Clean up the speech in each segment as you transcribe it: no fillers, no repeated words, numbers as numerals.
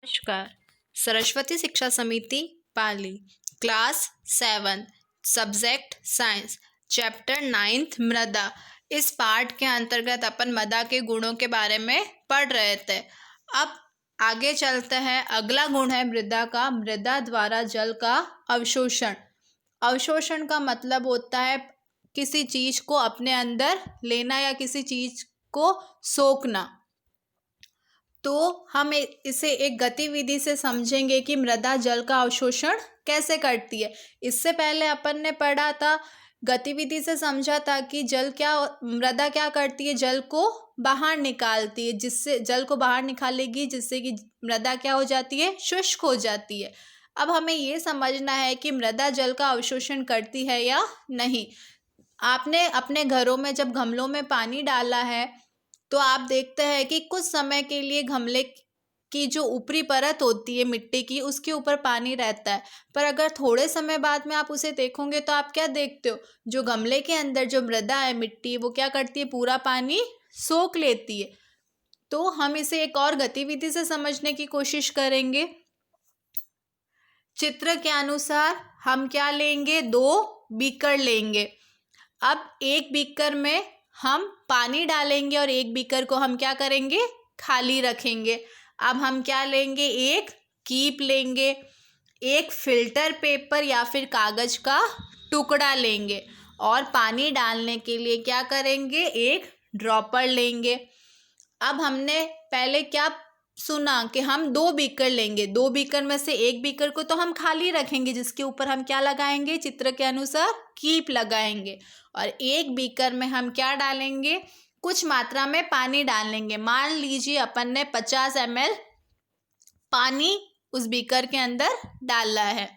नमस्कार। सरस्वती शिक्षा समिति पाली क्लास 7 सब्जेक्ट साइंस चैप्टर 9 मृदा। इस पाठ के अंतर्गत अपन मृदा के गुणों के बारे में पढ़ रहे थे। अब आगे चलते हैं। अगला गुण है मृदा का, मृदा द्वारा जल का अवशोषण। अवशोषण का मतलब होता है किसी चीज को अपने अंदर लेना या किसी चीज को सोखना। तो हम इसे एक गतिविधि से समझेंगे कि मृदा जल का अवशोषण कैसे करती है। इससे पहले अपन ने पढ़ा था, गतिविधि से समझा था कि मृदा क्या करती है, जल को बाहर निकालती है, जिससे जल को बाहर निकालेगी जिससे कि मृदा क्या हो जाती है, शुष्क हो जाती है। अब हमें ये समझना है कि मृदा जल का अवशोषण करती है या नहीं। आपने अपने घरों में जब गमलों में पानी डाला है तो आप देखते हैं कि कुछ समय के लिए गमले की जो ऊपरी परत होती है मिट्टी की, उसके ऊपर पानी रहता है। पर अगर थोड़े समय बाद में आप उसे देखोगे तो आप क्या देखते हो, जो गमले के अंदर जो मृदा है, मिट्टी, वो क्या करती है, पूरा पानी सोख लेती है। तो हम इसे एक और गतिविधि से समझने की कोशिश करेंगे। चित्र के अनुसार हम क्या लेंगे, 2 बीकर लेंगे। अब एक बीकर में हम पानी डालेंगे और एक बीकर को हम क्या करेंगे, खाली रखेंगे। अब हम क्या लेंगे, एक कीप लेंगे, एक फिल्टर पेपर या फिर कागज का टुकड़ा लेंगे और पानी डालने के लिए क्या करेंगे, एक ड्रॉपर लेंगे। अब हमने पहले क्या सुना कि हम 2 बीकर लेंगे, 2 बीकर में से एक बीकर को तो हम खाली रखेंगे जिसके ऊपर हम क्या लगाएंगे, चित्र के अनुसार कीप लगाएंगे। और एक बीकर में हम क्या डालेंगे, कुछ मात्रा में पानी डालेंगे। मान लीजिए अपन ने 50 ml पानी उस बीकर के अंदर डाला है।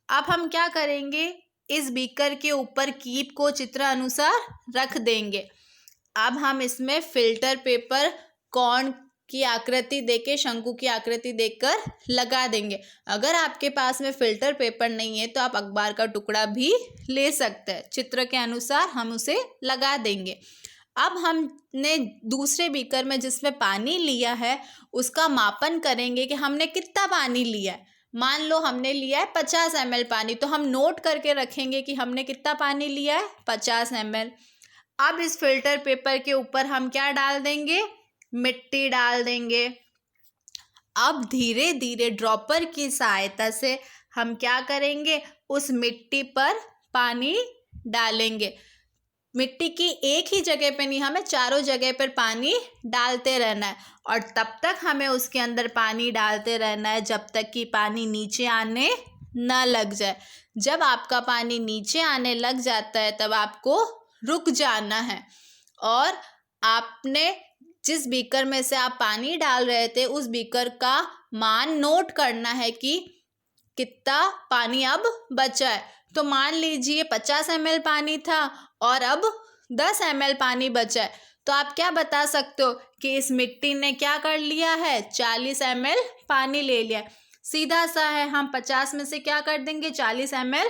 अब हम क्या करेंगे, इस बीकर के ऊपर कीप को चित्र अनुसार रख देंगे। अब हम इसमें फिल्टर पेपर कौन की आकृति देके, शंकु की आकृति देकर लगा देंगे। अगर आपके पास में फिल्टर पेपर नहीं है तो आप अखबार का टुकड़ा भी ले सकते हैं। चित्र के अनुसार हम उसे लगा देंगे। अब हमने दूसरे बीकर में जिसमें पानी लिया है उसका मापन करेंगे कि हमने कितना पानी लिया है। मान लो हमने लिया है 50 ml पानी, तो हम नोट करके रखेंगे कि हमने कितना पानी लिया है, 50 ml। अब इस फिल्टर पेपर के ऊपर हम क्या डाल देंगे, मिट्टी डाल देंगे। अब धीरे धीरे ड्रॉपर की सहायता से हम क्या करेंगे, उस मिट्टी पर पानी डालेंगे। मिट्टी की एक ही जगह पे नहीं, हमें चारों जगह पर पानी डालते रहना है और तब तक हमें उसके अंदर पानी डालते रहना है जब तक कि पानी नीचे आने न लग जाए। जब आपका पानी नीचे आने लग जाता है तब आपको रुक जाना है और आपने जिस बीकर में से आप पानी डाल रहे थे उस बीकर का मान नोट करना है कि कितना पानी अब बचा है। तो मान लीजिए 50 ml पानी था और अब 10 ml पानी बचा है, तो आप क्या बता सकते हो कि इस मिट्टी ने क्या कर लिया है, 40 ml पानी ले लिया। सीधा सा है, हम 50 में से क्या कर देंगे, 40 ml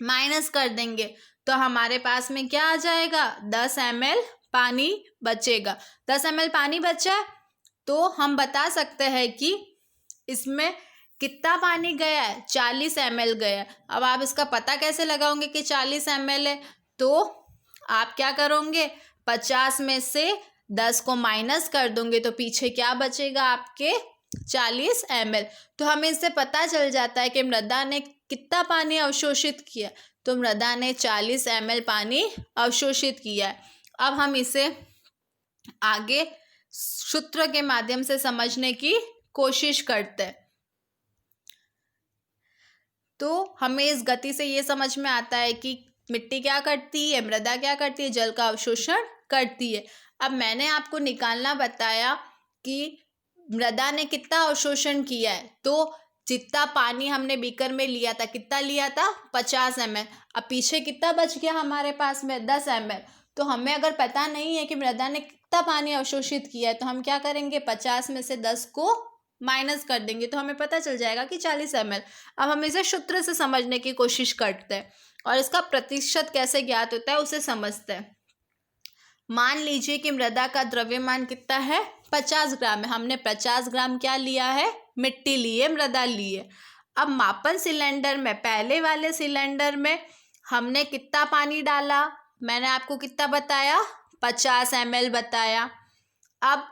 माइनस कर देंगे तो हमारे पास में क्या आ जाएगा, 10 ml पानी बचेगा। 10 ml पानी बचा है तो हम बता सकते हैं कि इसमें कितना पानी गया है, 40 ml गया। अब आप इसका पता कैसे लगाओगे कि 40 ml है, तो आप क्या करोगे, 50 में से 10 को माइनस कर दोगे तो पीछे क्या बचेगा आपके, 40 ml। तो हमें इससे पता चल जाता है कि मृदा ने कितना पानी अवशोषित किया। तो मृदा ने 40 ml पानी अवशोषित किया है। अब हम इसे आगे सूत्र के माध्यम से समझने की कोशिश करते हैं। तो हमें इस गति से ये समझ में आता है कि मिट्टी क्या करती है, मृदा क्या करती है, जल का अवशोषण करती है। अब मैंने आपको निकालना बताया कि मृदा ने कितना अवशोषण किया है, तो जितना पानी हमने बीकर में लिया था, कितना लिया था, 50 ml। अब पीछे कितना बच गया हमारे पास में, 10 ml। तो हमें अगर पता नहीं है कि मृदा ने कितना पानी अवशोषित किया है तो हम क्या करेंगे, 50 में से 10 को माइनस कर देंगे तो हमें पता चल जाएगा कि 40 ml। अब हम इसे सूत्र से समझने की कोशिश करते हैं और इसका प्रतिशत कैसे ज्ञात होता है उसे समझते हैं। मान लीजिए कि मृदा का द्रव्यमान कितना है, 50 ग्राम है। हमने 50 ग्राम क्या लिया है, मिट्टी लिए, मृदा लिए। अब मापन सिलेंडर में, पहले वाले सिलेंडर में हमने कितना पानी डाला, मैंने आपको कितना बताया, 50 ml बताया। अब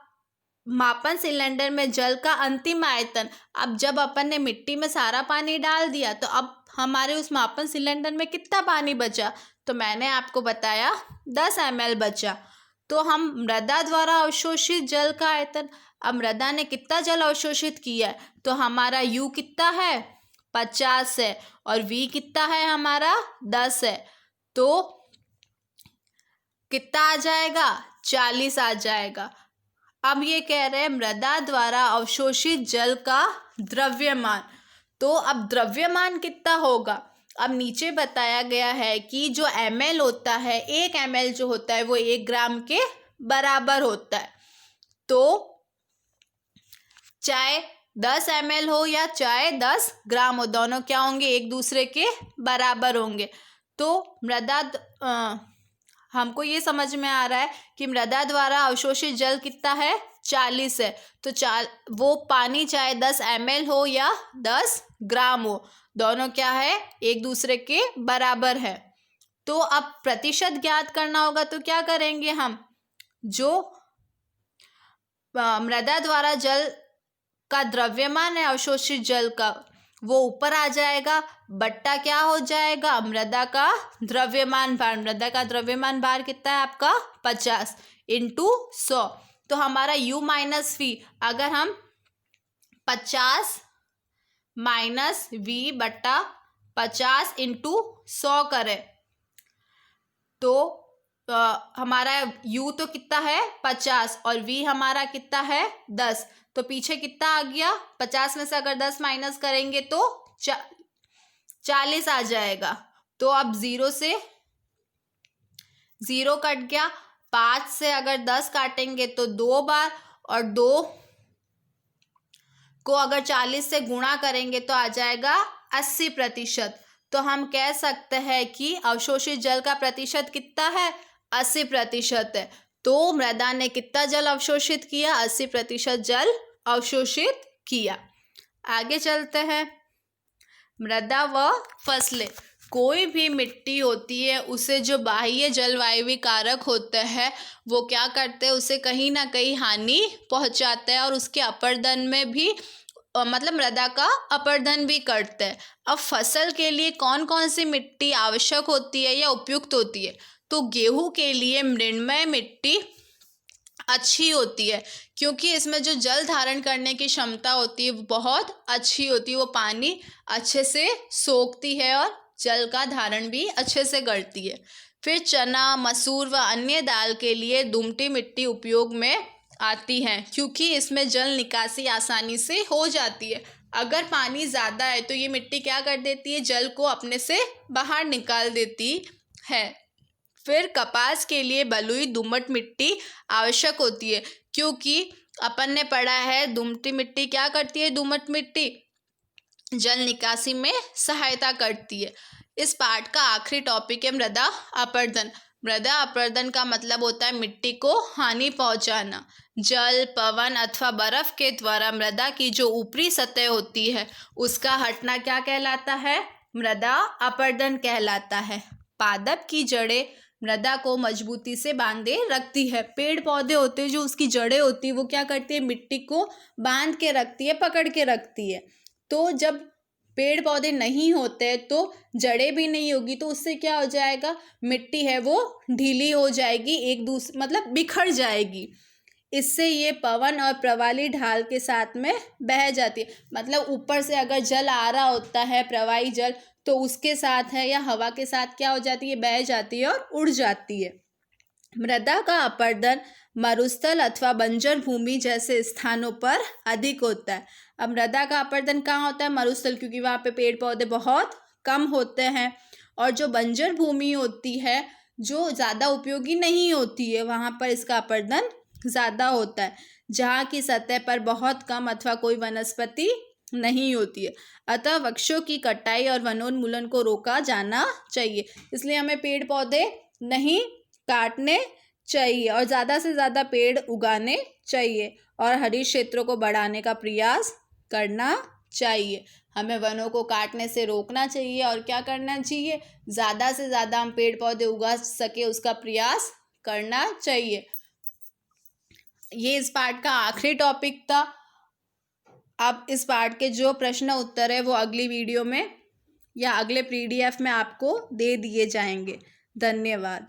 मापन सिलेंडर में जल का अंतिम आयतन, अब जब अपन ने मिट्टी में सारा पानी डाल दिया तो अब हमारे उस मापन सिलेंडर में कितना पानी बचा, तो मैंने आपको बताया 10 ml बचा। तो हम मृदा द्वारा अवशोषित जल का आयतन, अब मृदा ने कितना जल अवशोषित किया है, तो हमारा U कितना है, 50 है, और V कितना है हमारा, 10 है, तो कितना आ जाएगा, 40 आ जाएगा। अब ये कह रहे हैं मृदा द्वारा अवशोषित जल का द्रव्यमान, तो अब द्रव्यमान कितना होगा। अब नीचे बताया गया है कि जो ml होता है, 1 ml जो होता है वो 1 ग्राम के बराबर होता है। तो चाहे 10 ml हो या चाहे 10 ग्राम हो, दोनों क्या होंगे, एक दूसरे के बराबर होंगे। तो मृदा हमको ये समझ में आ रहा है कि मृदा द्वारा अवशोषित जल कितना है, 40 है। तो वो पानी चाहे 10 ml हो या 10 ग्राम हो, दोनों क्या है, एक दूसरे के बराबर है। तो अब प्रतिशत ज्ञात करना होगा, तो क्या करेंगे हम, जो मृदा द्वारा जल का द्रव्यमान है अवशोषित जल का, वो ऊपर आ जाएगा, बट्टा क्या हो जाएगा, मृदा का द्रव्यमान भार। मृदा का द्रव्यमान भार कितना है आपका, 50 × 100। तो हमारा U - V, अगर हम 50 - V बट्टा 50 × 100 करें तो हमारा U तो कितना है, 50, और V हमारा कितना है, 10। तो पीछे कितना आ गया, 50 में से अगर 10 माइनस करेंगे तो 40 आ जाएगा। तो अब 0 से 0 कट गया, 5 से अगर 10 काटेंगे तो 2 बार, और 2 को अगर 40 से गुणा करेंगे तो आ जाएगा 80%। तो हम कह सकते हैं कि अवशोषित जल का प्रतिशत कितना है, 80% है। तो मृदा ने कितना जल अवशोषित किया, 80% जल अवशोषित किया। आगे चलते हैं, मृदा व फसलें। कोई भी मिट्टी होती है, उसे जो बाह्य जलवायु कारक होते हैं वो क्या करते हैं, उसे कहीं ना कहीं हानि पहुंचाते हैं, और उसके अपर्दन में भी मतलब मृदा का अपर्दन भी करते हैं। अब फसल के लिए कौन कौन सी मिट्टी आवश्यक होती है या उपयुक्त होती है, तो गेहूं के लिए मृणमय मिट्टी अच्छी होती है, क्योंकि इसमें जो जल धारण करने की क्षमता होती है वो बहुत अच्छी होती है, वो पानी अच्छे से सोखती है और जल का धारण भी अच्छे से करती है। फिर चना, मसूर व अन्य दाल के लिए दुमटी मिट्टी उपयोग में आती है, क्योंकि इसमें जल निकासी आसानी से हो जाती है। अगर पानी ज़्यादा है तो ये मिट्टी क्या कर देती है, जल को अपने से बाहर निकाल देती है। फिर कपास के लिए बलुई दोमट मिट्टी आवश्यक होती है, क्योंकि अपन ने पढ़ा है दुमटी मिट्टी क्या करती है, दोमट मिट्टी जल निकासी में सहायता करती है। इस पाठ का आखिरी टॉपिक है मृदा अपर्दन। मृदा अपर्दन का मतलब होता है मिट्टी को हानि पहुंचाना। जल, पवन अथवा बर्फ के द्वारा मृदा की जो ऊपरी सतह होती है उसका हटना क्या कहलाता है, मृदा अपर्दन कहलाता है। पादप की जड़ें मृदा को मजबूती से बांधे रखती है। पेड़ पौधे होते हैं जो उसकी जड़ें होती है वो क्या करती है, मिट्टी को बांध के रखती है, पकड़ के रखती है। तो जब पेड़ पौधे नहीं होते तो जड़ें भी नहीं होगी, तो उससे क्या हो जाएगा, मिट्टी है वो ढीली हो जाएगी, एक दूसरे मतलब बिखर जाएगी। इससे ये पवन और प्रवाली ढाल के साथ में बह जाती है। मतलब ऊपर से अगर जल आ रहा होता है, प्रवाही जल, तो उसके साथ है या हवा के साथ क्या हो जाती है, बह जाती है और उड़ जाती है। मृदा का अपर्दन मरुस्थल अथवा बंजर भूमि जैसे स्थानों पर अधिक होता है। अब मृदा का अपर्दन कहाँ होता है, मरुस्थल, क्योंकि वहाँ पे पेड़ पौधे बहुत कम होते हैं। और जो बंजर भूमि होती है, जो ज़्यादा उपयोगी नहीं होती है, वहाँ पर इसका अपर्दन ज़्यादा होता है, जहाँ की सतह पर बहुत कम अथवा कोई वनस्पति नहीं होती है। अतः वृक्षों की कटाई और वनोन्मूलन को रोका जाना चाहिए। इसलिए हमें पेड़ पौधे नहीं काटने चाहिए और ज़्यादा से ज़्यादा पेड़ उगाने चाहिए और हरित क्षेत्रों को बढ़ाने का प्रयास करना चाहिए। हमें वनों को काटने से रोकना चाहिए और क्या करना चाहिए, ज़्यादा से ज़्यादा हम पेड़ पौधे उगा सके उसका प्रयास करना चाहिए। ये इस पार्ट का आखिरी टॉपिक था। अब इस पार्ट के जो प्रश्न उत्तर है वो अगली वीडियो में या अगले PDF में आपको दे दिए जाएंगे। धन्यवाद।